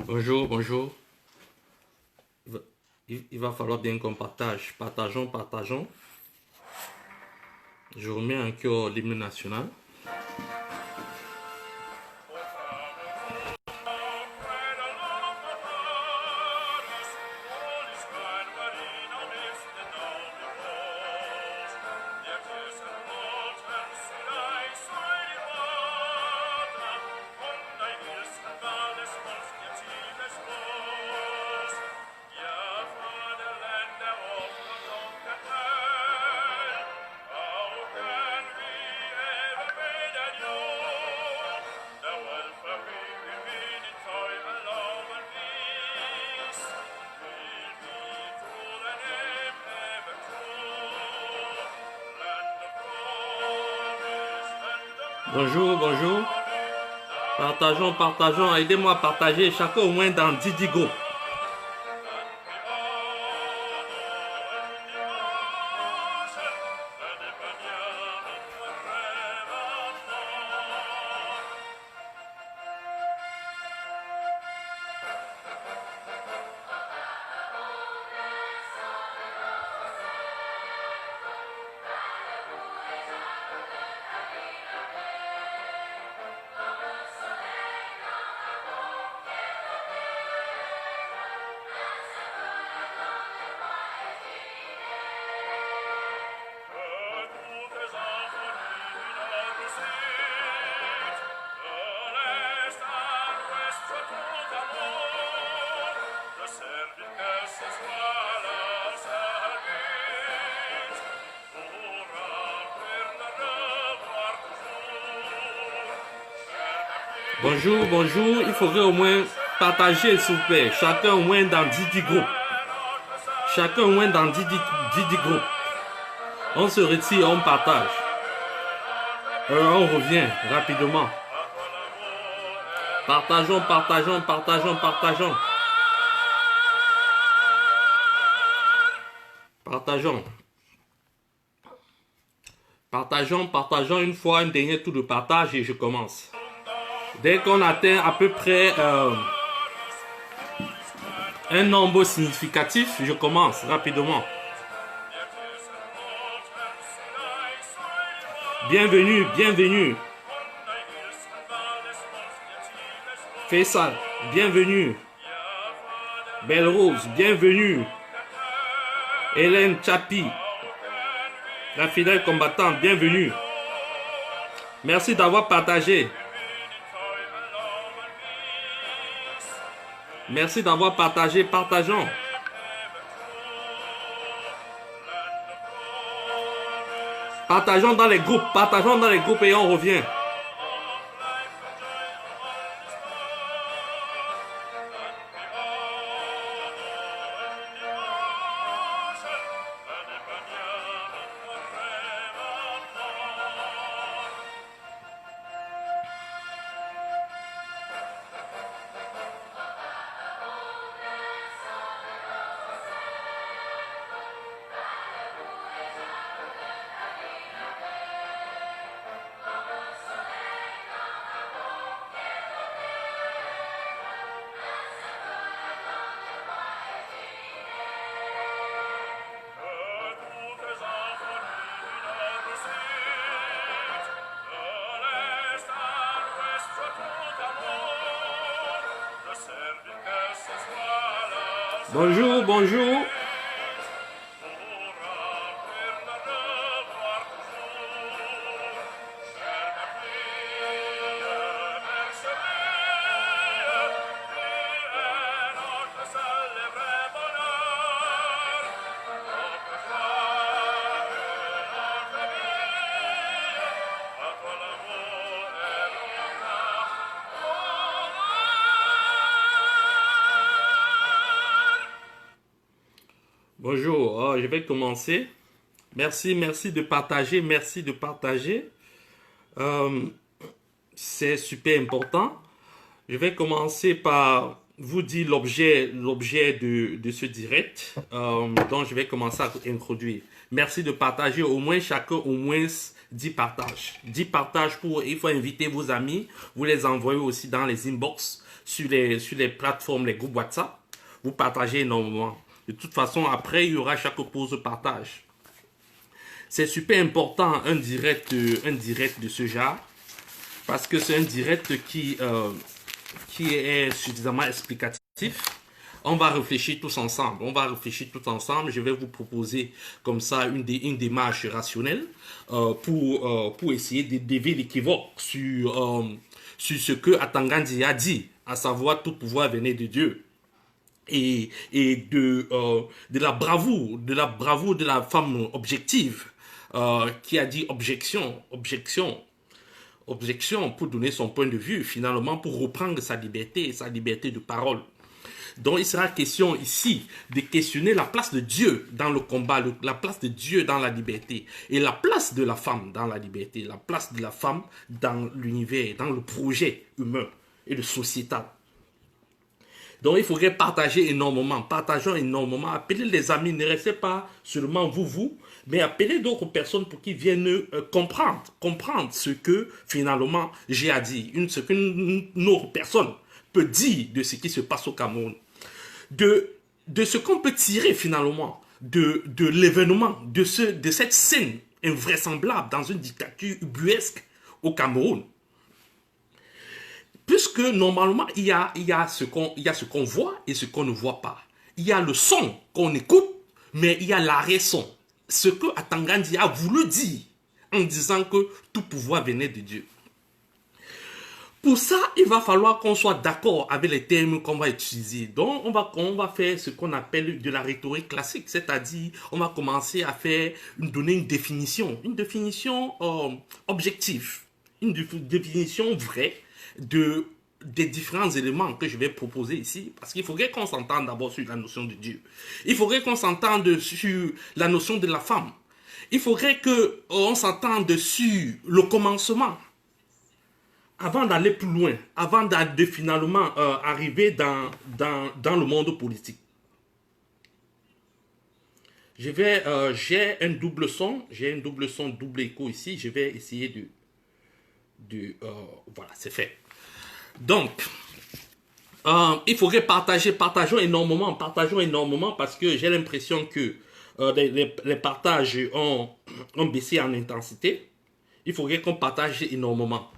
Bonjour, bonjour. Il va falloir bien qu'on partage. Partageons, partageons. Je remets un cœur l'hymne national. Bonjour, bonjour. Partageons, partageons. Aidez-moi à partager. Chacun au moins dans 10 groupes. Bonjour, bonjour. Il faudrait au moins partager, s'il vous plaît. Chacun au moins dans 10 groupes. Chacun au moins dans 10 groupes. On se retire, on partage. On revient rapidement. Partageons, partageons, partageons, partageons. Partageons. Partageons, partageons une fois, un dernier tour de partage et je commence. Dès qu'on atteint à peu près un nombre significatif, je commence rapidement. Bienvenue, bienvenue. Faisal, bienvenue. Belle Rose, bienvenue. Hélène Chapi, la fidèle combattante, bienvenue. Merci d'avoir partagé. Merci d'avoir partagé, partageons. Partageons dans les groupes et on revient. Bonjour, bonjour. Bonjour, je vais commencer. Merci, merci de partager, merci de partager. C'est super important. Je vais commencer par vous dire l'objet de ce direct, dont je vais commencer à introduire. Merci de partager au moins chacun au moins 10 partages. 10 partages il faut inviter vos amis, vous les envoyez aussi dans les inbox, sur les plateformes, les groupes WhatsApp. Vous partagez énormément. De toute façon, après, il y aura chaque pause de partage. C'est super important, un direct de ce genre, parce que c'est un direct qui est suffisamment explicatif. On va réfléchir tous ensemble. Je vais vous proposer comme ça une démarche rationnelle pour essayer de dévier l'équivoque sur ce que Atangandi a dit, à savoir tout pouvoir venait de Dieu. Et de la bravoure de la femme objective qui a dit objection pour donner son point de vue, finalement pour reprendre sa liberté de parole. Donc il sera question ici de questionner la place de Dieu dans le combat, la place de Dieu dans la liberté et la place de la femme dans la liberté, la place de la femme dans l'univers, dans le projet humain et le sociétal. Donc il faudrait partageons énormément, appelez les amis, ne restez pas seulement vous, mais appelez d'autres personnes pour qu'ils viennent comprendre ce que finalement j'ai à dire, ce qu'une autre personne peut dire de ce qui se passe au Cameroun, de ce qu'on peut tirer finalement de l'événement, de cette scène invraisemblable dans une dictature ubuesque au Cameroun. Puisque normalement, il y a ce qu'on voit et ce qu'on ne voit pas. Il y a le son qu'on écoute, mais il y a l'arrêt-son. Ce que Atangandi a voulu dire en disant que tout pouvoir venait de Dieu. Pour ça, il va falloir qu'on soit d'accord avec les termes qu'on va utiliser. Donc, on va faire ce qu'on appelle de la rhétorique classique, c'est-à-dire, on va commencer à donner une définition objective, une définition vraie des différents éléments que je vais proposer ici, parce qu'il faudrait qu'on s'entende d'abord sur la notion de Dieu. Il faudrait qu'on s'entende sur la notion de la femme. Il faudrait qu'on s'entende sur le commencement, avant d'aller plus loin, avant de finalement arriver dans le monde politique. J'ai un double son, double écho ici. Je vais essayer voilà, c'est fait. Donc, il faudrait partageons énormément parce que j'ai l'impression que les partages ont baissé en intensité. Il faudrait qu'on partage énormément.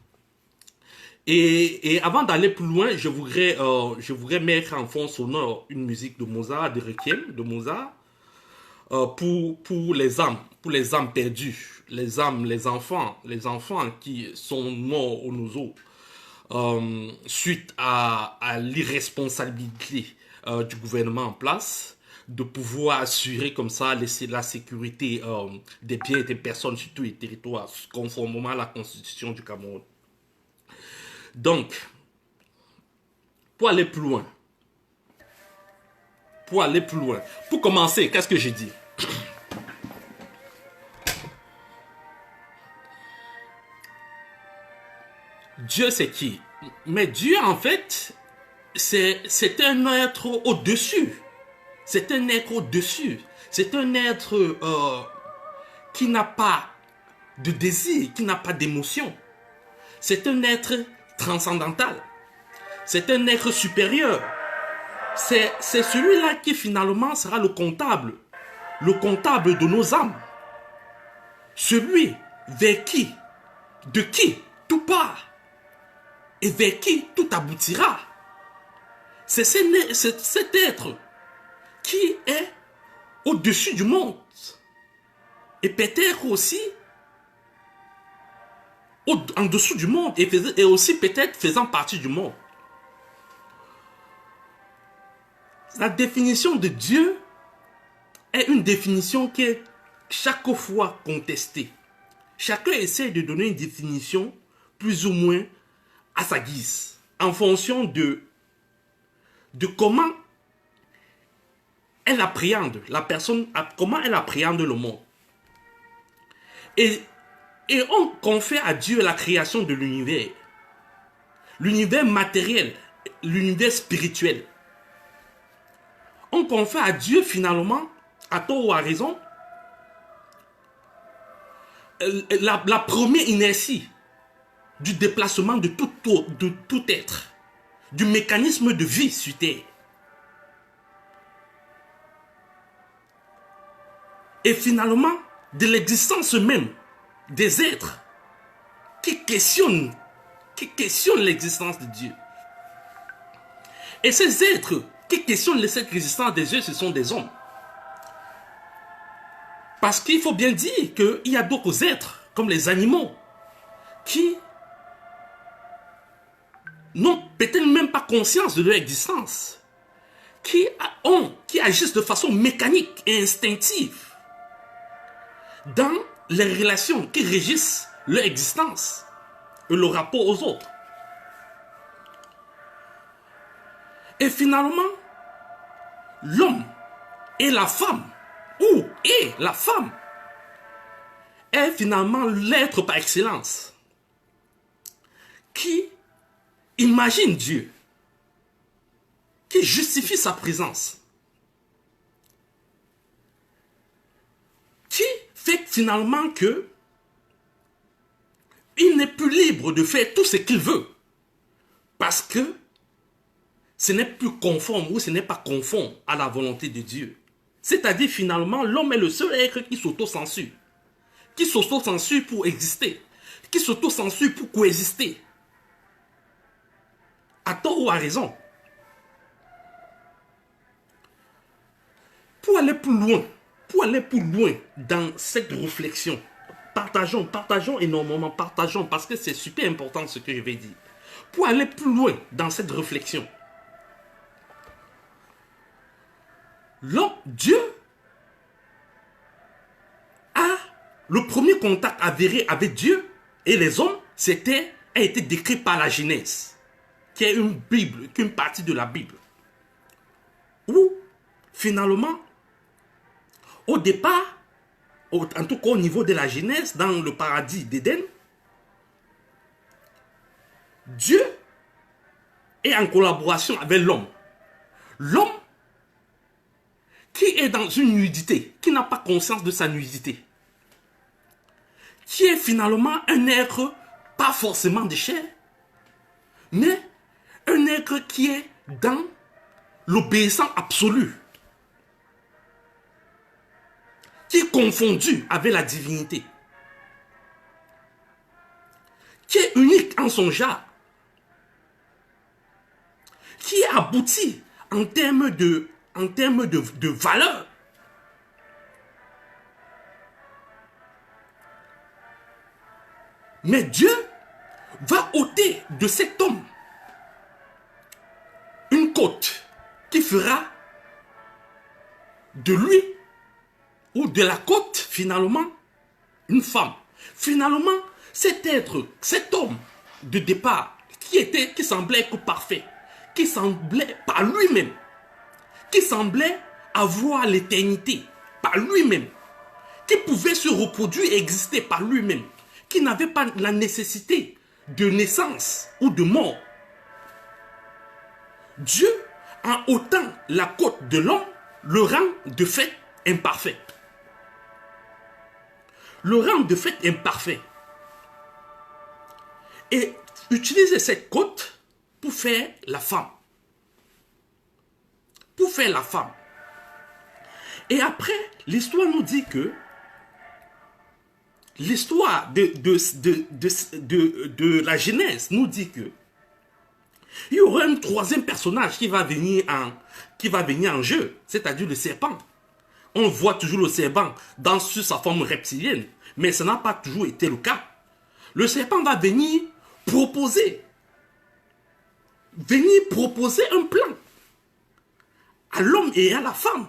Et avant d'aller plus loin, je voudrais mettre en fond sonore une musique de Mozart, de Requiem, de Mozart, pour les âmes perdues, les enfants qui sont morts au nozo suite à l'irresponsabilité du gouvernement en place de pouvoir assurer comme ça la sécurité des biens et des personnes sur tous les territoires conformément à la constitution du Cameroun. Donc, pour aller plus loin, pour commencer, qu'est-ce que j'ai dit? Dieu, c'est qui? Mais Dieu, en fait, c'est un être au-dessus. C'est un être au-dessus. C'est un être qui n'a pas de désir, qui n'a pas d'émotion. C'est un être transcendantal. C'est un être supérieur. C'est celui-là qui finalement sera le comptable de nos âmes. Celui vers qui, de qui tout part et vers qui tout aboutira. C'est cet être qui est au-dessus du monde et peut-être aussi en dessous du monde et aussi peut-être faisant partie du monde. La définition de Dieu est une définition qui est chaque fois contestée. Chacun essaie de donner une définition plus ou moins à sa guise, en fonction de comment elle appréhende la personne, comment elle appréhende le monde. Et on confère à Dieu la création de l'univers matériel, l'univers spirituel. on confie à Dieu finalement, à tort ou à raison, la première inertie du déplacement de tout être, du mécanisme de vie sur Terre. Et finalement, de l'existence même des êtres qui questionnent l'existence de Dieu. Et ces êtres qui questionnent cette existence de Dieu, ce sont des hommes. Parce qu'il faut bien dire qu'il y a d'autres êtres, comme les animaux, qui n'ont peut-être même pas conscience de leur existence, qui agissent de façon mécanique et instinctive dans les relations qui régissent leur existence et le rapport aux autres. Et finalement, l'homme et la femme, ou est la femme, est finalement l'être par excellence qui imagine Dieu, qui justifie sa présence, qui fait finalement que il n'est plus libre de faire tout ce qu'il veut parce que ce n'est plus conforme ou ce n'est pas conforme à la volonté de Dieu. C'est-à-dire finalement l'homme est le seul être qui s'auto-censure, pour exister, qui s'auto-censure pour coexister, à tort ou à raison. Pour aller plus loin dans cette réflexion, partageons énormément, parce que c'est super important ce que je vais dire. Pour aller plus loin dans cette réflexion, Dieu a le premier contact avéré avec Dieu et les hommes, a été décrit par la Genèse, qui est une partie de la Bible, où finalement, au départ, en tout cas au niveau de la Genèse, dans le paradis d'Éden, Dieu est en collaboration avec l'homme. L'homme qui est dans une nudité, qui n'a pas conscience de sa nudité, qui est finalement un être pas forcément de chair, mais un être qui est dans l'obéissance absolue, qui est confondu avec la divinité, qui est unique en son genre, qui est abouti en termes de valeur. Mais Dieu va ôter de cet homme une côte qui fera de lui ou de la côte finalement une femme. Finalement, cet homme de départ qui semblait être parfait, qui semblait par lui-même, qui semblait avoir l'éternité par lui-même, qui pouvait se reproduire et exister par lui-même, qui n'avait pas la nécessité de naissance ou de mort. Dieu, en ôtant la côte de l'homme, le rend de fait imparfait. Le rend de fait imparfait. Et utilise cette côte pour faire la femme. Pour faire la femme. Et l'histoire nous dit que l'histoire de la Genèse nous dit que il y aura un troisième personnage qui va venir en jeu, c'est-à-dire le serpent. On voit toujours le serpent sur sa forme reptilienne, mais ça n'a pas toujours été le cas. Le serpent va venir proposer un plan à l'homme et à la femme.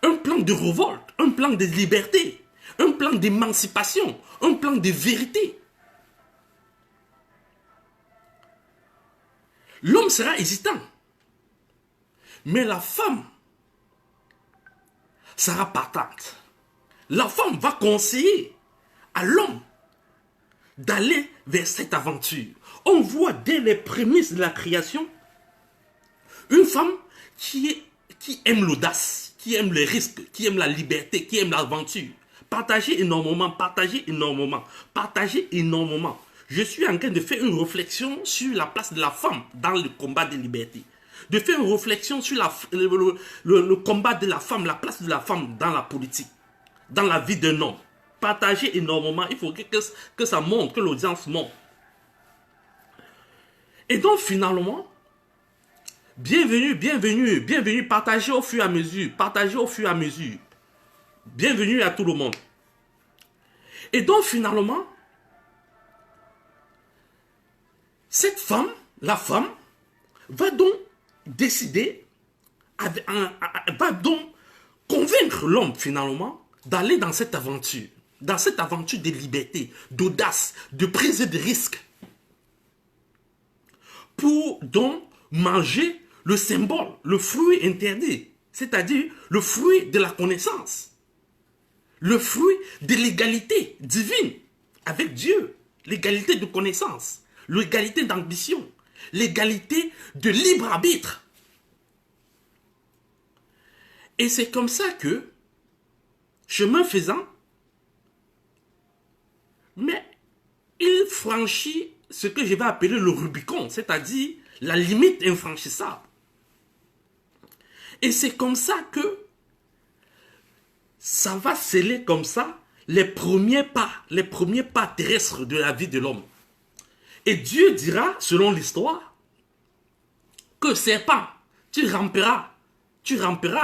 Un plan de révolte, un plan de liberté, un plan d'émancipation, un plan de vérité. L'homme sera hésitant, mais la femme sera partante. La femme va conseiller à l'homme d'aller vers cette aventure. On voit dès les prémices de la création une femme qui est qui aime l'audace, qui aime le risque, qui aime la liberté, qui aime l'aventure. Partagez énormément, partagez énormément, partagez énormément. Je suis en train de faire une réflexion sur la place de la femme dans le combat des libertés. De faire une réflexion sur le combat de la femme, la place de la femme dans la politique, dans la vie d'un homme. Partagez énormément, il faut que ça monte, que l'audience monte. Et donc finalement, bienvenue, bienvenue, bienvenue, partagez au fur et à mesure, partagez au fur et à mesure. Bienvenue à tout le monde. Et donc finalement, cette femme, la femme, va donc décider, va donc convaincre l'homme finalement d'aller dans cette aventure de liberté, d'audace, de prise de risque, pour donc manger le symbole, le fruit interdit, c'est-à-dire le fruit de la connaissance, le fruit de l'égalité divine avec Dieu, l'égalité de connaissance, l'égalité d'ambition, l'égalité de libre arbitre. Et c'est comme ça que, chemin faisant, mais il franchit ce que je vais appeler le Rubicon, c'est-à-dire la limite infranchissable. Et c'est comme ça que ça va sceller comme ça les premiers pas terrestres de la vie de l'homme. Et Dieu dira, selon l'histoire, que serpent, tu ramperas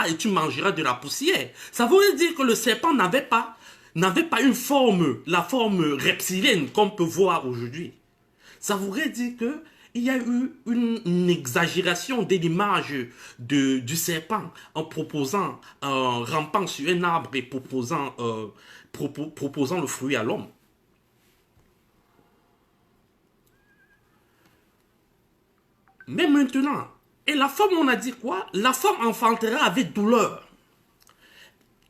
et tu mangeras de la poussière. Ça veut dire que le serpent n'avait pas une forme, la forme reptilienne qu'on peut voir aujourd'hui. Ça voudrait dire que il y a eu une exagération de l'image du serpent en rampant sur un arbre et proposant le fruit à l'homme. Mais maintenant, et la femme, on a dit quoi? La femme enfantera avec douleur.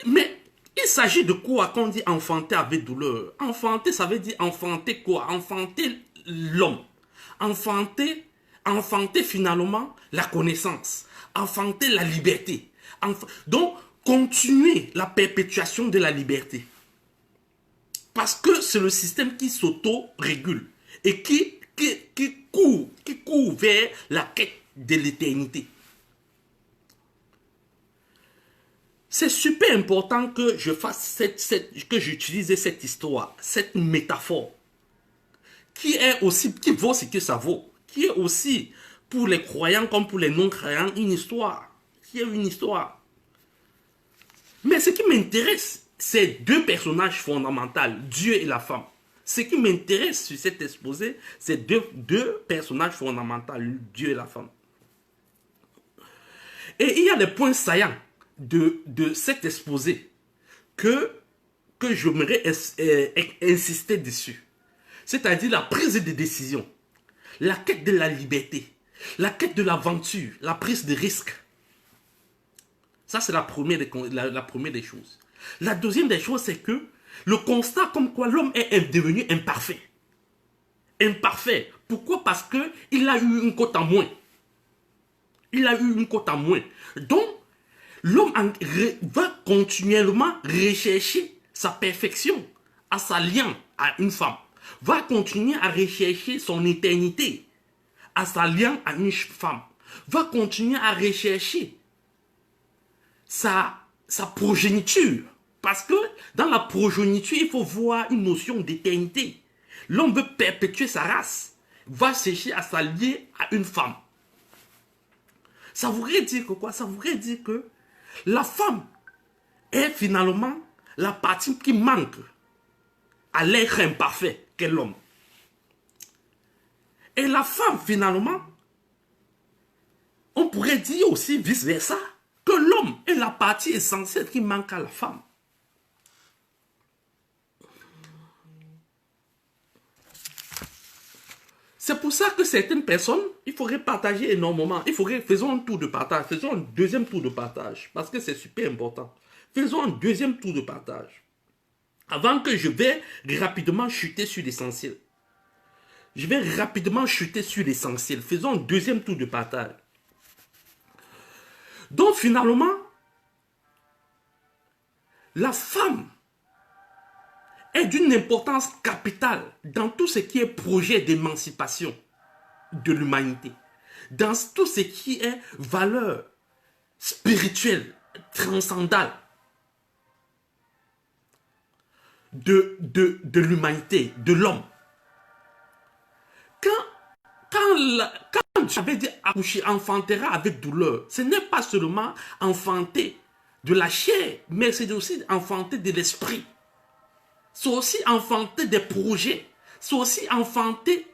Mais il s'agit de quoi quand on dit enfanter avec douleur? Enfanter, ça veut dire enfanter quoi? Enfanter l'homme. Enfanter finalement la connaissance. Enfanter la liberté. Donc, continuer la perpétuation de la liberté. Parce que c'est le système qui s'auto-régule et qui court vers la quête de l'éternité. C'est super important que je fasse que j'utilise cette histoire, cette métaphore, qui vaut ce que ça vaut, qui est aussi pour les croyants comme pour les non-croyants une histoire, qui est une histoire. Mais ce qui m'intéresse, c'est deux personnages fondamentaux, Dieu et la femme. Ce qui m'intéresse sur cet exposé, c'est deux personnages fondamentaux, Dieu et la femme. Et il y a des points saillants de cet exposé que j'aimerais insister dessus. C'est-à-dire la prise de décision, la quête de la liberté, la quête de l'aventure, la prise de risque. Ça, c'est la première des choses. La deuxième des choses, c'est que le constat comme quoi l'homme est devenu imparfait. Imparfait. Pourquoi? Parce qu'il a eu une cote en moins. Il a eu une cote en moins. Donc, l'homme va continuellement rechercher sa perfection à s'alliant à une femme. Va continuer à rechercher son éternité à s'alliant à une femme. Va continuer à rechercher sa progéniture. Parce que dans la progéniture, il faut voir une notion d'éternité. L'homme veut perpétuer sa race. Va chercher à s'allier à une femme. Ça voudrait dire que quoi? Ça voudrait dire que la femme est finalement la partie qui manque à l'être imparfait qu'est l'homme. Et la femme, finalement, on pourrait dire aussi vice-versa, que l'homme est la partie essentielle qui manque à la femme. C'est pour ça que certaines personnes, il faudrait partager énormément. Faisons un tour de partage, faisons un deuxième tour de partage, parce que c'est super important. Faisons un deuxième tour de partage. Avant que je vais rapidement chuter sur l'essentiel. Faisons un deuxième tour de partage. Donc finalement, la femme est d'une importance capitale dans tout ce qui est projet d'émancipation de l'humanité, dans tout ce qui est valeur spirituelle, transcendale de l'humanité, de l'homme. Quand tu avais dit accoucher, enfantera avec douleur, ce n'est pas seulement enfanter de la chair, mais c'est aussi enfanter de l'esprit. C'est aussi enfanter des projets. C'est aussi enfanter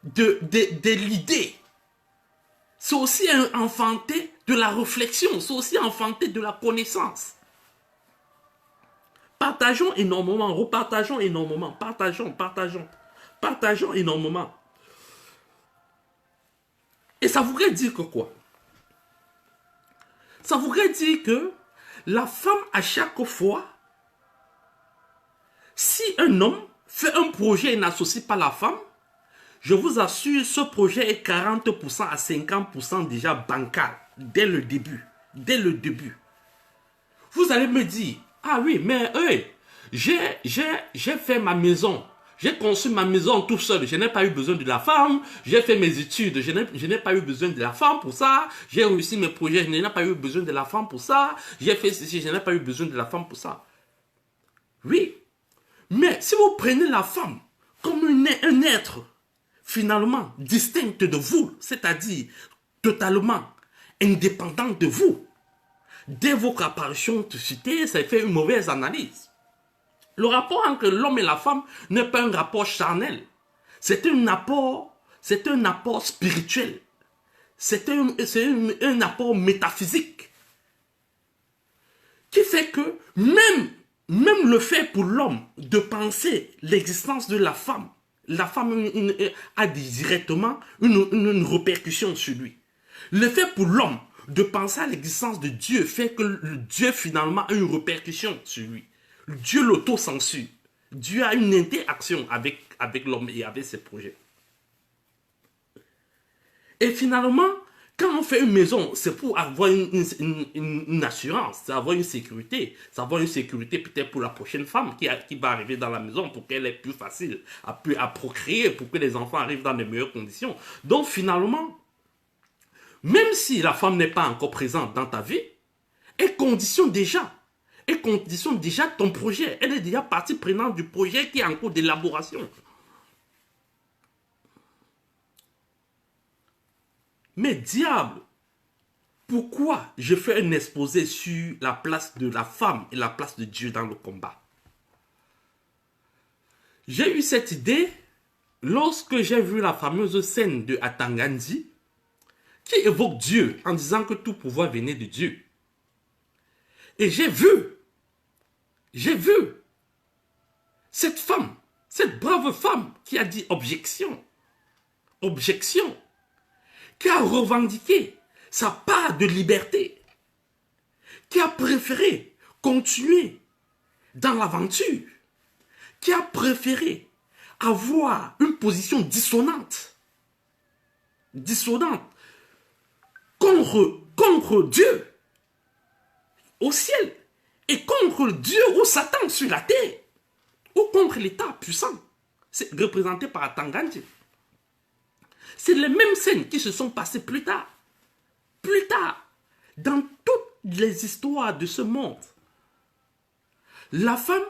de l'idée. C'est aussi enfanter de la réflexion. C'est aussi enfanter de la connaissance. Partageons énormément, repartageons énormément, partageons énormément. Et ça voudrait dire que quoi? Ça voudrait dire que la femme, à chaque fois, si un homme fait un projet et n'associe pas la femme, je vous assure, ce projet est 40% à 50% déjà bancal, dès le début. Dès le début. Vous allez me dire, ah oui, mais j'ai fait ma maison. J'ai conçu ma maison tout seul. Je n'ai pas eu besoin de la femme. J'ai fait mes études. Je n'ai pas eu besoin de la femme pour ça. J'ai réussi mes projets. Je n'ai pas eu besoin de la femme pour ça. J'ai fait ceci. Je n'ai pas eu besoin de la femme pour ça. Oui. Mais si vous prenez la femme comme un être finalement distinct de vous, c'est-à-dire totalement indépendant de vous, dès votre apparition de cité, ça fait une mauvaise analyse. Le rapport entre l'homme et la femme n'est pas un rapport charnel. C'est un apport spirituel. C'est un apport métaphysique. Qui fait que même le fait pour l'homme de penser l'existence de la femme a directement une répercussion sur lui. Le fait pour l'homme de penser à l'existence de Dieu fait que Dieu finalement a une répercussion sur lui. Dieu l'auto-censure. Dieu a une interaction avec l'homme et avec ses projets. Et finalement, quand on fait une maison, c'est pour avoir une assurance, c'est avoir une sécurité. C'est avoir une sécurité peut-être pour la prochaine femme qui va arriver dans la maison pour qu'elle ait plus facile à procréer, pour que les enfants arrivent dans de meilleures conditions. Donc finalement, même si la femme n'est pas encore présente dans ta vie, elle conditionne déjà ton projet. Elle est déjà partie prenante du projet qui est en cours d'élaboration. Mais diable, pourquoi je fais un exposé sur la place de la femme et la place de Dieu dans le combat? J'ai eu cette idée lorsque j'ai vu la fameuse scène de Atangandi qui évoque Dieu en disant que tout pouvoir venait de Dieu. Et j'ai vu cette femme, cette brave femme qui a dit objection, qui a revendiqué sa part de liberté, qui a préféré continuer dans l'aventure, qui a préféré avoir une position dissonante contre Dieu au ciel et contre Dieu ou Satan sur la terre ou contre l'État puissant. C'est représenté par Atangandi. C'est les mêmes scènes qui se sont passées plus tard. Plus tard, dans toutes les histoires de ce monde, la femme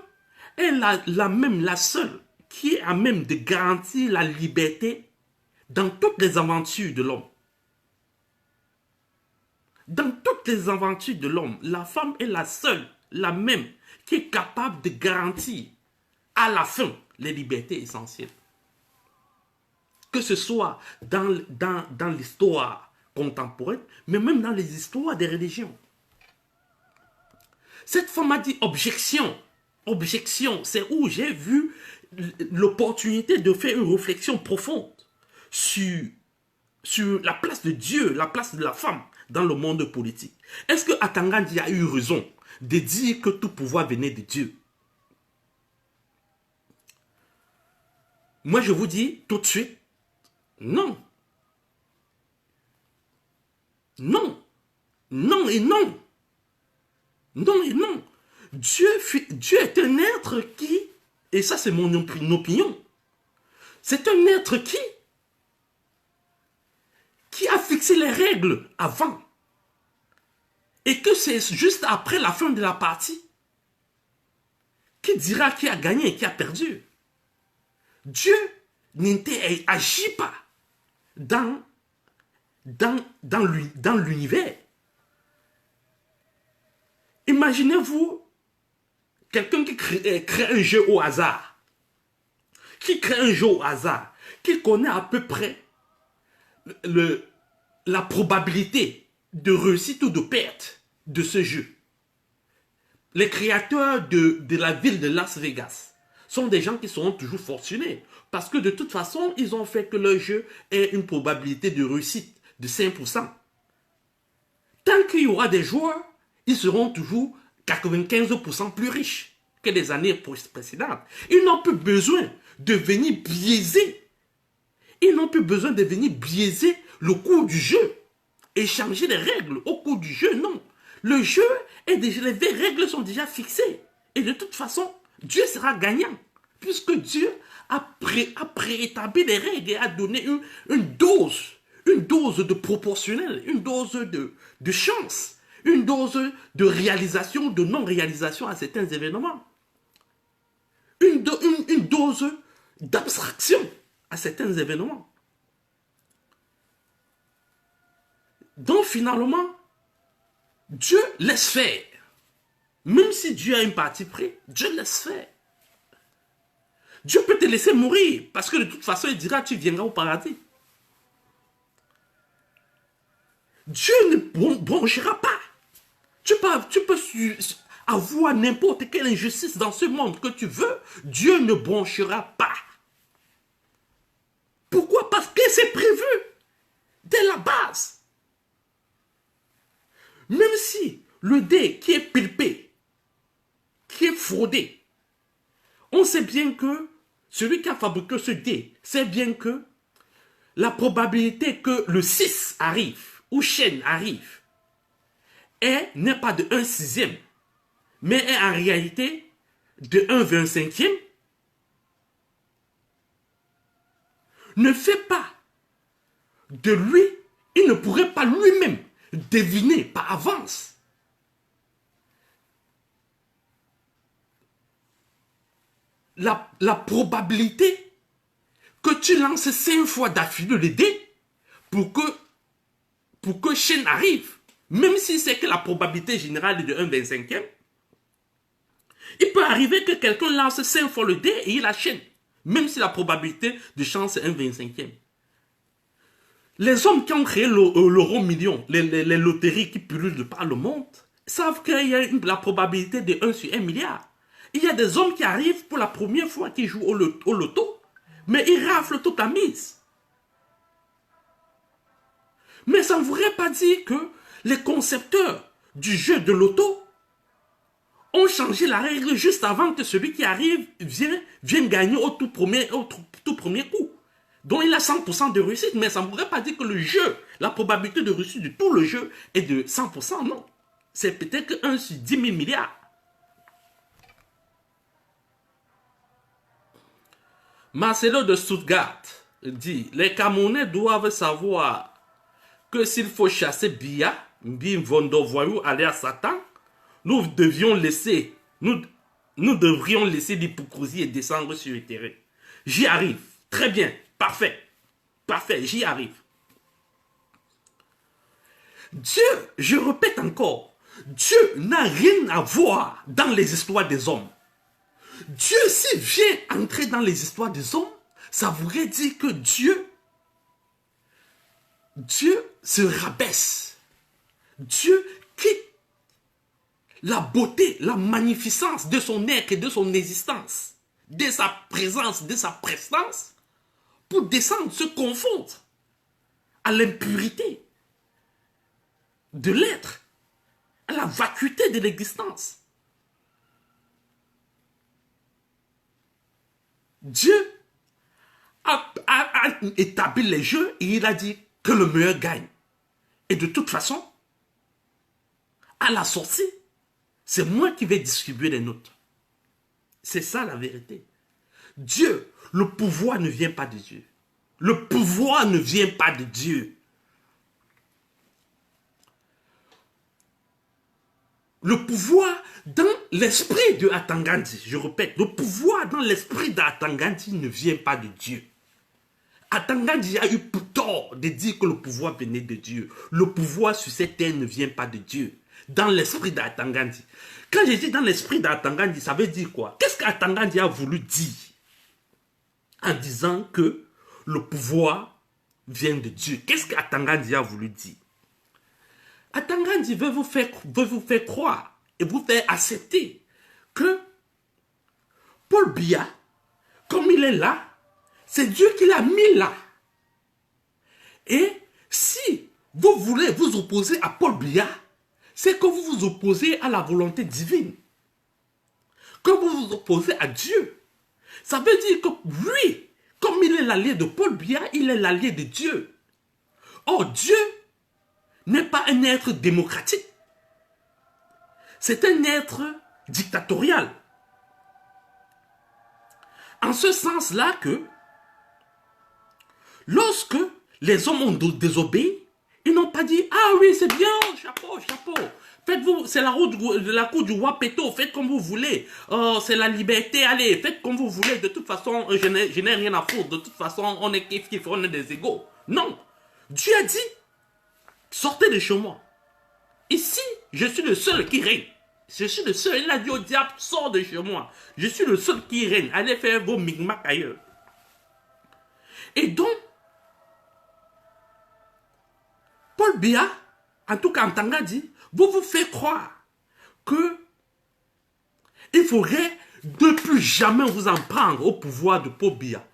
est la seule qui est à même de garantir la liberté dans toutes les aventures de l'homme. Dans toutes les aventures de l'homme, la femme est la seule, la même, qui est capable de garantir à la fin les libertés essentielles. Que ce soit dans l'histoire contemporaine, mais même dans les histoires des religions. Cette femme a dit objection. Objection, c'est où j'ai vu l'opportunité de faire une réflexion profonde sur la place de Dieu, la place de la femme dans le monde politique. Est-ce que Atangandi a eu raison de dire que tout pouvoir venait de Dieu? Moi, je vous dis tout de suite, non. Non. Non, non et non. Non et non. Dieu est un être qui, et ça c'est mon opinion, c'est un être qui a fixé les règles avant. Et que c'est juste après la fin de la partie qui dira qui a gagné et qui a perdu. Dieu n'agit pas dans l'univers. Imaginez-vous quelqu'un qui crée un jeu au hasard. Qui crée un jeu au hasard. Qui connaît à peu près la probabilité de réussite ou de perte de ce jeu. Les créateurs de la ville de Las Vegas sont des gens qui seront toujours fortunés. Parce que de toute façon, ils ont fait que leur jeu ait une probabilité de réussite de 5%. Tant qu'il y aura des joueurs, ils seront toujours 95% plus riches que les années précédentes. Ils n'ont plus besoin de venir biaiser. Ils n'ont plus besoin de venir biaiser le cours du jeu et changer les règles au cours du jeu, non. Le jeu est déjà, les règles sont déjà fixées. Et de toute façon, Dieu sera gagnant. Puisque Dieu a préétabli les règles et a donné une dose de proportionnel, une dose de chance, une dose de réalisation, de non-réalisation à certains événements. Une dose d'abstraction à certains événements. Donc finalement, Dieu laisse faire. Même si Dieu a une partie pris, Dieu laisse faire. Dieu peut te laisser mourir parce que de toute façon, il dira tu viendras au paradis. Dieu ne bronchera pas. Tu peux avoir n'importe quelle injustice dans ce monde que tu veux, Dieu ne bronchera pas. Pourquoi? Parce que c'est prévu dès la base. Même si le dé qui est pilpé, qui est fraudé, on sait bien que celui qui a fabriqué ce dé sait bien que la probabilité que le 6 arrive ou chaîne arrive n'est pas de 1/6, mais est en réalité de 1/25, ne fait pas de lui, il ne pourrait pas lui-même deviner par avance la probabilité que tu lances 5 fois d'affilée le dé pour que chaîne arrive. Même si c'est que la probabilité générale est de 1/25, il peut arriver que quelqu'un lance 5 fois le dé et il chaîne. Même si la probabilité de chance est 1/25. Les hommes qui ont créé l'euro million, les loteries qui pullulent par le monde, savent qu'il y a la probabilité de 1 sur 1 milliard. Il y a des hommes qui arrivent pour la première fois qui jouent au loto, mais ils raflent toute la mise. Mais ça ne voudrait pas dire que les concepteurs du jeu de loto ont changé la règle juste avant que celui qui arrive vienne gagner au tout premier coup. Donc il a 100% de réussite, mais ça ne voudrait pas dire que le jeu, la probabilité de réussite de tout le jeu est de 100%, non. C'est peut-être que 1 sur 10 000 milliards. Marcelo de Stuttgart dit, les Camerounais doivent savoir que s'il faut chasser Biya, Mbim Vondo Voyou, aller à Satan, nous devrions laisser l'hypocrisie et descendre sur le terrain. J'y arrive. Très bien. Parfait. Parfait. J'y arrive. Dieu, je répète encore, Dieu n'a rien à voir dans les histoires des hommes. Dieu, s'il vient entrer dans les histoires des hommes, ça voudrait dire que Dieu se rabaisse. Dieu quitte la beauté, la magnificence de son être et de son existence, de sa présence, de sa prestance, pour descendre, se confondre à l'impurité de l'être, à la vacuité de l'existence. Dieu a établi les jeux et il a dit que le meilleur gagne. Et de toute façon, à la sortie, c'est moi qui vais distribuer les notes. C'est ça la vérité. Dieu, le pouvoir ne vient pas de Dieu. Le pouvoir ne vient pas de Dieu. Le pouvoir dans l'esprit de Atangandi, je répète, le pouvoir dans l'esprit d'Atangandi ne vient pas de Dieu. Atangandi a eu tort de dire que le pouvoir venait de Dieu. Le pouvoir sur cette terre ne vient pas de Dieu. Dans l'esprit d'Atangandi. Quand j'ai dit dans l'esprit d'Atangandi, ça veut dire quoi? Qu'est-ce qu'Atangandi a voulu dire en disant que le pouvoir vient de Dieu? Qu'est-ce qu'Atangandi a voulu dire? Atangandi veut vous faire croire et vous faire accepter que Paul Biya, comme il est là, c'est Dieu qui l'a mis là. Et si vous voulez vous opposer à Paul Biya, c'est que vous vous opposez à la volonté divine. Que vous vous opposez à Dieu. Ça veut dire que lui, comme il est l'allié de Paul Biya, il est l'allié de Dieu. Or, Dieu n'est pas un être démocratique. C'est un être dictatorial. En ce sens-là que, lorsque les hommes ont désobéi, ils n'ont pas dit, ah oui, c'est bien, chapeau, chapeau. Faites-vous, c'est la cour du roi Péto, faites comme vous voulez. Oh, c'est la liberté, allez, faites comme vous voulez. De toute façon, je n'ai rien à foutre. De toute façon, on est kiff, on est des égaux. Non. Dieu a dit, sortez de chez moi. Ici, je suis le seul qui règne. Je suis le seul. Il a dit au diable, sors de chez moi. Je suis le seul qui règne. Allez faire vos micmacs ailleurs. Et donc, Paul Biya, en tout cas Atangandi, vous faites croire que il faudrait de plus jamais vous en prendre au pouvoir de Paul Biya.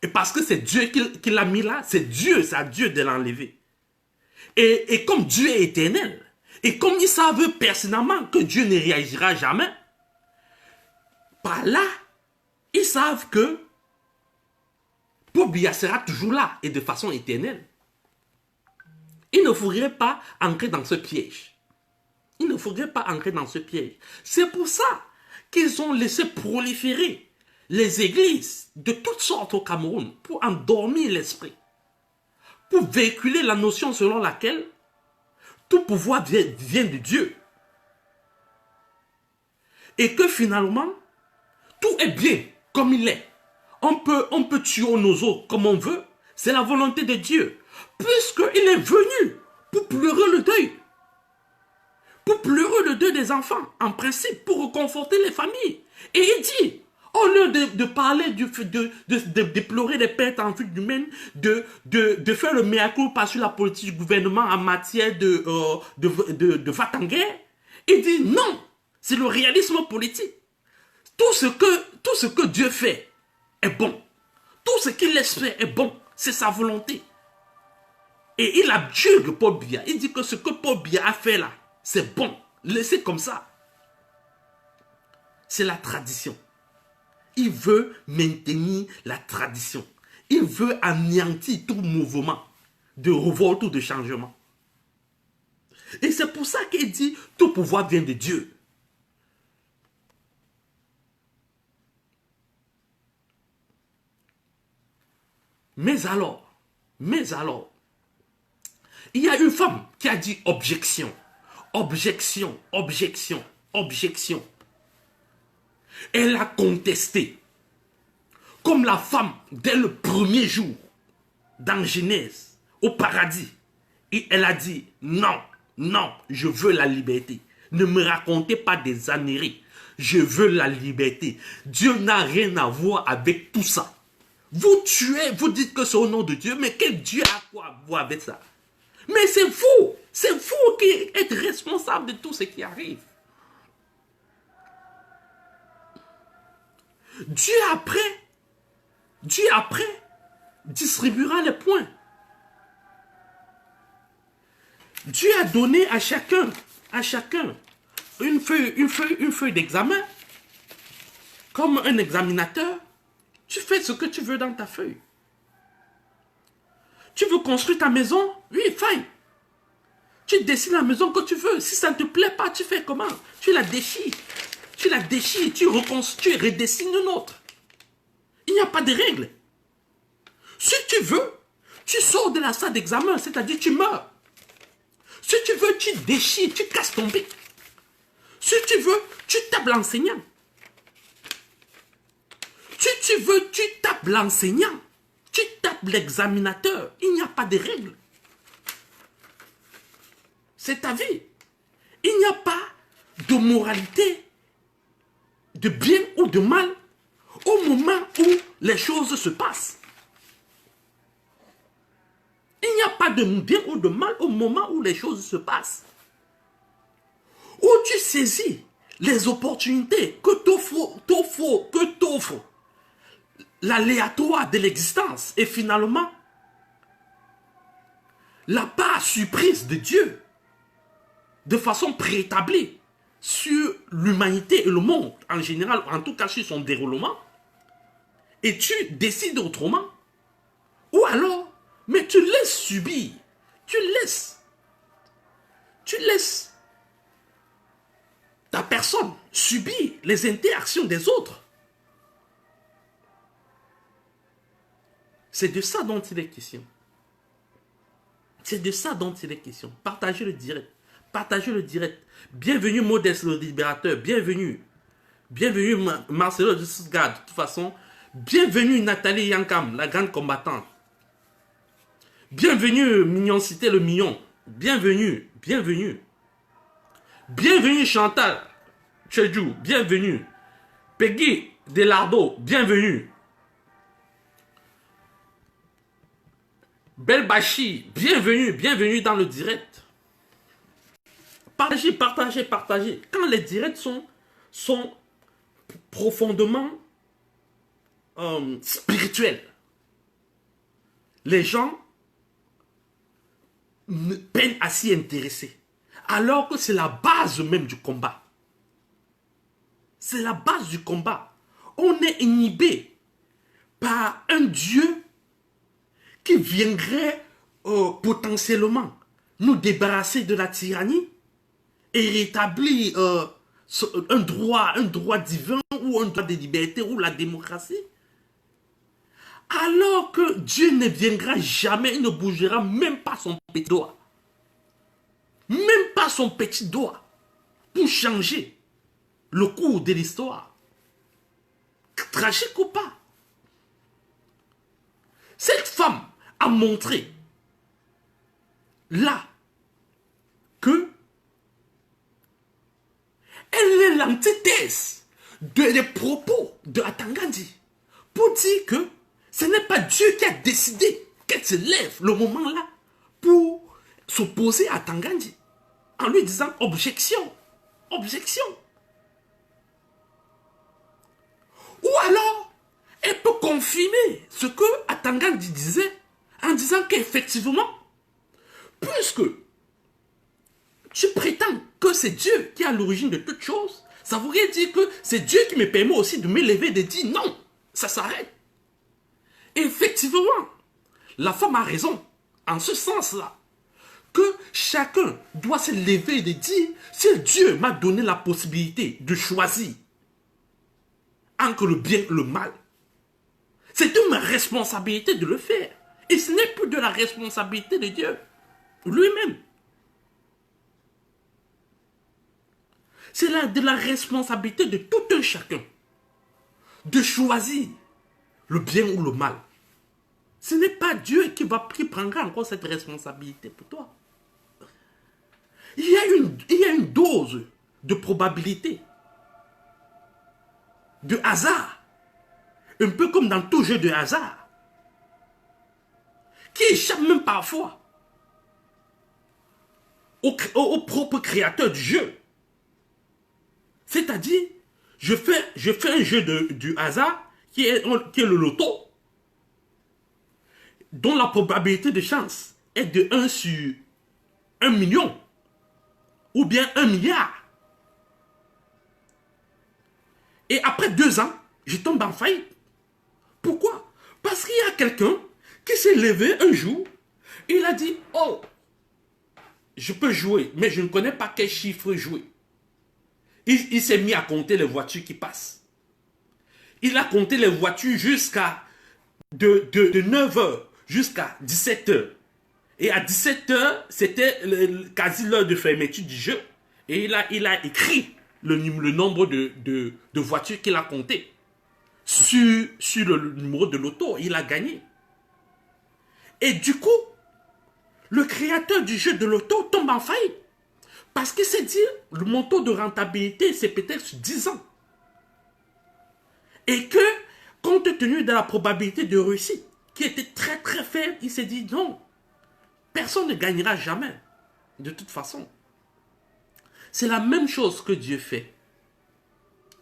Et parce que c'est Dieu qui l'a mis là, c'est à Dieu de l'enlever. Et comme Dieu est éternel, et comme ils savent pertinemment que Dieu ne réagira jamais, par là, ils savent que Paul Biya sera toujours là et de façon éternelle. Il ne faudrait pas entrer dans ce piège. Il ne faudrait pas entrer dans ce piège. C'est pour ça qu'ils ont laissé proliférer les églises de toutes sortes au Cameroun pour endormir l'esprit, pour véhiculer la notion selon laquelle tout pouvoir vient de Dieu. Et que finalement, tout est bien comme il est. On peut tuer nos os comme on veut. C'est la volonté de Dieu. Puisqu'il est venu pour pleurer le deuil. Pour pleurer le deuil des enfants, en principe, pour réconforter les familles. Et il dit, au lieu de parler, de pleurer des pertes en vie humaine, de faire le mea culpa sur la politique du gouvernement en matière de va-t-en-guerre, il dit non, c'est le réalisme politique. Tout ce que Dieu fait est bon. Tout ce qu'il laisse faire est bon. C'est sa volonté. Et il abjure Paul Biya. Il dit que ce que Paul Biya a fait là, c'est bon. Laissez comme ça. C'est la tradition. Il veut maintenir la tradition. Il veut anéantir tout mouvement de révolte ou de changement. Et c'est pour ça qu'il dit tout pouvoir vient de Dieu. Mais alors, il y a une femme qui a dit objection, objection, objection, objection. Elle a contesté, comme la femme dès le premier jour, dans Genèse, au paradis. Et elle a dit, non, non, je veux la liberté. Ne me racontez pas des âneries. Je veux la liberté. Dieu n'a rien à voir avec tout ça. Vous tuez, vous dites que c'est au nom de Dieu, mais quel Dieu a quoi à voir avec ça? Mais c'est vous qui êtes responsable de tout ce qui arrive. Dieu après distribuera les points. Dieu a donné à chacun une feuille d'examen. Comme un examinateur, tu fais ce que tu veux dans ta feuille. Tu veux construire ta maison? Oui, fine. Tu dessines la maison que tu veux. Si ça ne te plaît pas, tu fais comment? Tu la déchires. Tu la déchires, tu reconstruis, redessines une autre. Il n'y a pas de règles. Si tu veux, tu sors de la salle d'examen, c'est-à-dire tu meurs. Si tu veux, tu déchires, tu casses ton bec. Si tu veux, tu tapes l'enseignant. Si tu veux, tu tapes l'enseignant. Tu tapes l'examinateur. Il n'y a pas de règles. C'est ta vie. Il n'y a pas de moralité, de bien ou de mal, au moment où les choses se passent. Il n'y a pas de bien ou de mal au moment où les choses se passent. Où tu saisis les opportunités que t'offre l'aléatoire de l'existence et finalement la part surprise de Dieu de façon préétablie sur l'humanité et le monde en général, en tout cas sur son déroulement, et tu décides autrement, ou alors, mais tu laisses subir, tu laisses ta personne subir les interactions des autres. C'est de ça dont il est question. C'est de ça dont il est question. Partagez le direct. Partagez le direct. Bienvenue Modeste le libérateur. Bienvenue. Bienvenue Marcelo de Stuttgart. De toute façon, bienvenue Nathalie Yankam, la grande combattante. Bienvenue Mignoncité le mignon. Bienvenue. Bienvenue. Bienvenue Chantal Chedjou. Bienvenue. Peggy Delardo. Bienvenue. Belbachi, bienvenue, bienvenue dans le direct. Partagez, partagez, partagez. Quand les directs sont profondément spirituels, les gens peinent à s'y intéresser. Alors que c'est la base même du combat. C'est la base du combat. On est inhibé par un Dieu qui viendrait potentiellement nous débarrasser de la tyrannie et rétablir un droit divin ou un droit de liberté ou la démocratie. Alors que Dieu ne viendra jamais, il ne bougera même pas son petit doigt. Même pas son petit doigt pour changer le cours de l'histoire. Tragique ou pas? Cette femme a montré là que elle est l'antithèse des propos de Atangandi pour dire que ce n'est pas Dieu qui a décidé qu'elle se lève le moment là pour s'opposer à Atangandi en lui disant objection, objection. Ou alors elle peut confirmer ce que Atangandi disait en disant qu'effectivement, puisque tu prétends que c'est Dieu qui est à l'origine de toutes choses, ça voudrait dire que c'est Dieu qui me permet aussi de me lever et de dire non, ça s'arrête. Effectivement, la femme a raison en ce sens-là, que chacun doit se lever et de dire si Dieu m'a donné la possibilité de choisir entre le bien et le mal, c'est de ma responsabilité de le faire. Et ce n'est plus de la responsabilité de Dieu lui-même. C'est de la responsabilité de tout un chacun de choisir le bien ou le mal. Ce n'est pas Dieu qui prendra encore cette responsabilité pour toi. Il y a une dose de probabilité, de hasard, un peu comme dans tout jeu de hasard, qui échappe même parfois au propre créateur du jeu. C'est-à-dire, je fais un jeu du hasard qui est le loto, dont la probabilité de chance est de 1 sur 1 million, ou bien 1 milliard. Et après 2 ans, je tombe en faillite. Pourquoi? Parce qu'il y a quelqu'un qui s'est levé un jour, et il a dit, oh, je peux jouer, mais je ne connais pas quel chiffre jouer. Il s'est mis à compter les voitures qui passent. Il a compté les voitures jusqu'à de 9 heures jusqu'à 17 heures. Et à 17 heures, c'était quasi l'heure de fermeture du jeu. Et il a écrit le nombre de voitures qu'il a compté sur le numéro de l'auto. Il a gagné. Et du coup, le créateur du jeu de l'auto tombe en faillite. Parce qu'il s'est dit, le montant de rentabilité, c'est peut-être sur 10 ans. Et que, compte tenu de la probabilité de réussite, qui était très très faible, il s'est dit non, personne ne gagnera jamais, de toute façon. C'est la même chose que Dieu fait,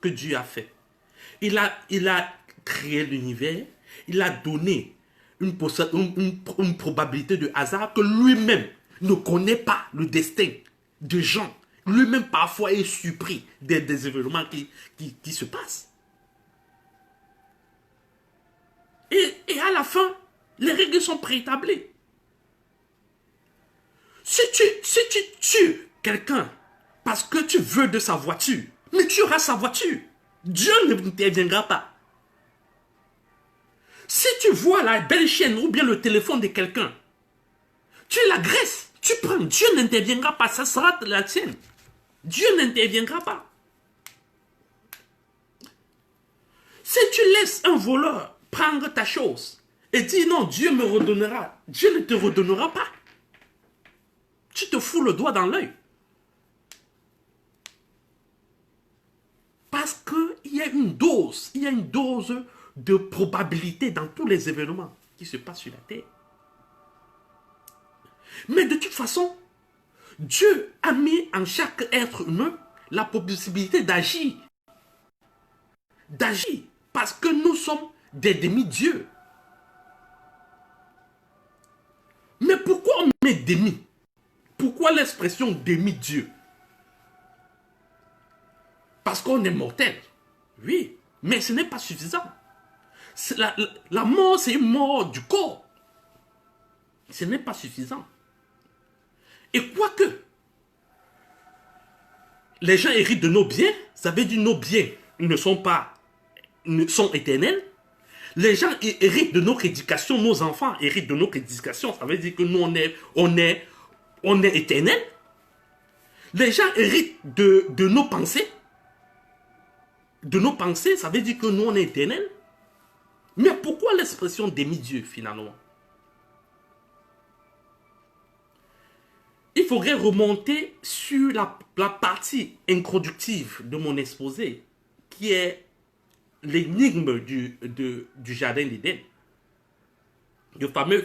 que Dieu a fait. Il a créé l'univers, il a donné une probabilité de hasard que lui-même ne connaît pas le destin de gens. Lui-même parfois est surpris des événements qui se passent. Et à la fin, les règles sont préétablies. Si tu tues quelqu'un parce que tu veux de sa voiture, mais tu auras sa voiture, Dieu ne t'interviendra pas. Si tu vois la belle chienne ou bien le téléphone de quelqu'un, tu l'agresses, tu prends, Dieu n'interviendra pas, ça sera la tienne. Dieu n'interviendra pas. Si tu laisses un voleur prendre ta chose et dire non, Dieu me redonnera, Dieu ne te redonnera pas. Tu te fous le doigt dans l'œil. Parce qu'il y a une dose, de probabilité dans tous les événements qui se passent sur la terre. Mais de toute façon, Dieu a mis en chaque être humain la possibilité d'agir. D'agir. Parce que nous sommes des demi-dieux. Mais pourquoi on met demi? Pourquoi l'expression demi-dieu? Parce qu'on est mortel. Oui, mais ce n'est pas suffisant. La mort, c'est une mort du corps. Ce n'est pas suffisant. Et quoique les gens héritent de nos biens, ça veut dire que nos biens sont éternels. Les gens héritent de notre éducation, nos enfants héritent de notre éducation, ça veut dire que nous on est éternels. Les gens héritent de nos pensées. De nos pensées, ça veut dire que nous on est éternels. Mais pourquoi l'expression demi-dieu finalement? Il faudrait remonter sur la partie introductive de mon exposé, qui est l'énigme du jardin d'Éden.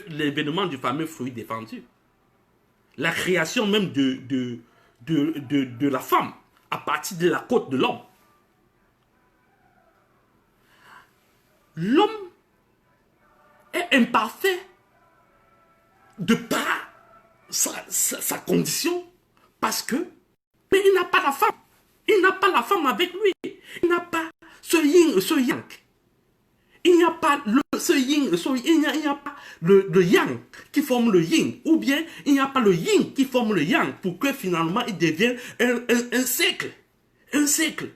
L'événement du fameux fruit défendu. La création même de la femme à partir de la côte de l'homme. L'homme est imparfait de par sa condition parce que mais il n'a pas la femme. Il n'a pas la femme avec lui. Il n'a pas ce yin, ce yang. Il n'y a pas ce yin, il n'y a pas le yang qui forme le yin. Ou bien il n'y a pas le yin qui forme le yang pour que finalement il devienne un cercle. Un cercle.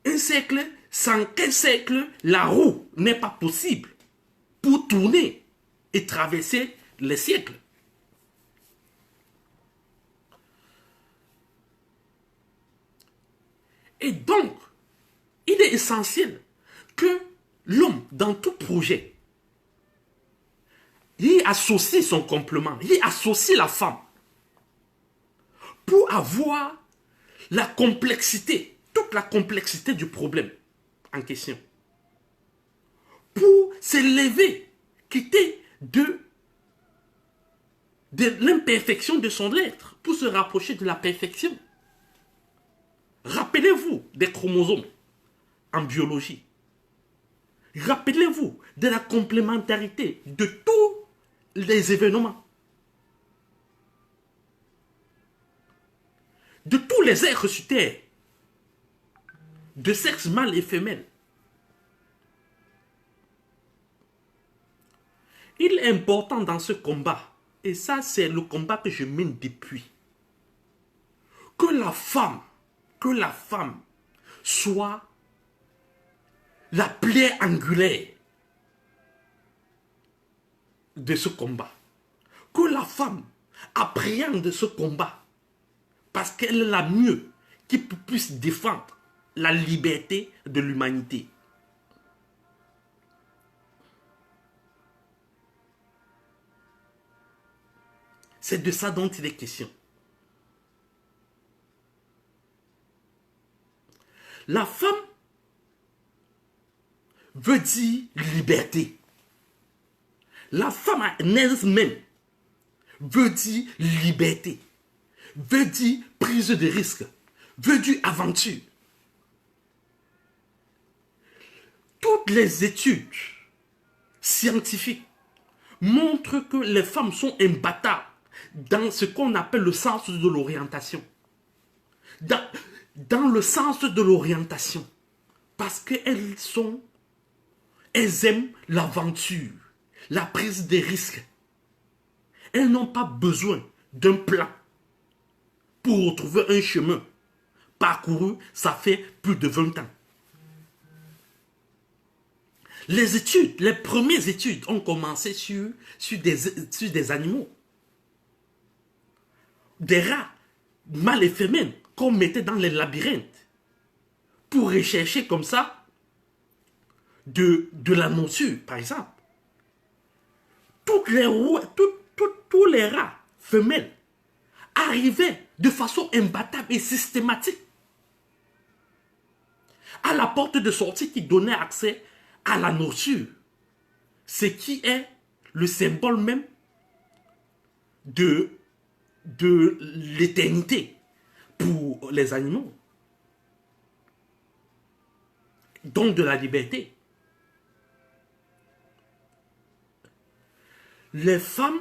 Un cercle sans qu'un cercle, la roue n'est pas possible pour tourner et traverser les siècles. Et donc, il est essentiel que l'homme, dans tout projet, il associe son complément, il associe la femme pour avoir la complexité, toute la complexité du problème en question. Pour s'élever, quitter de l'imperfection de son être, pour se rapprocher de la perfection. Rappelez-vous des chromosomes en biologie. Rappelez-vous de la complémentarité de tous les événements. De tous les êtres sur Terre. De sexe mâle et femelle. Il est important dans ce combat Et ça, c'est le combat que je mène depuis. Que la femme soit la plaie angulaire de ce combat. Que la femme appréhende ce combat parce qu'elle est la mieux qui puisse défendre la liberté de l'humanité. C'est de ça dont il est question. La femme veut dire liberté. La femme en elle-même veut dire liberté, veut dire prise de risque, veut dire aventure. Toutes les études scientifiques montrent que les femmes sont imbattables dans ce qu'on appelle le sens de l'orientation. Dans le sens de l'orientation. Parce qu'elles aiment l'aventure, la prise des risques. Elles n'ont pas besoin d'un plan pour retrouver un chemin parcouru, ça fait plus de 20 ans. Les premières études ont commencé sur des animaux. Des rats, mâles et femelles, qu'on mettait dans les labyrinthes pour rechercher comme ça de la morsure, par exemple. Tous les rats femelles arrivaient de façon imbattable et systématique à la porte de sortie qui donnait accès à la nourriture, ce qui est le symbole même de l'éternité pour les animaux, donc de la liberté. Les femmes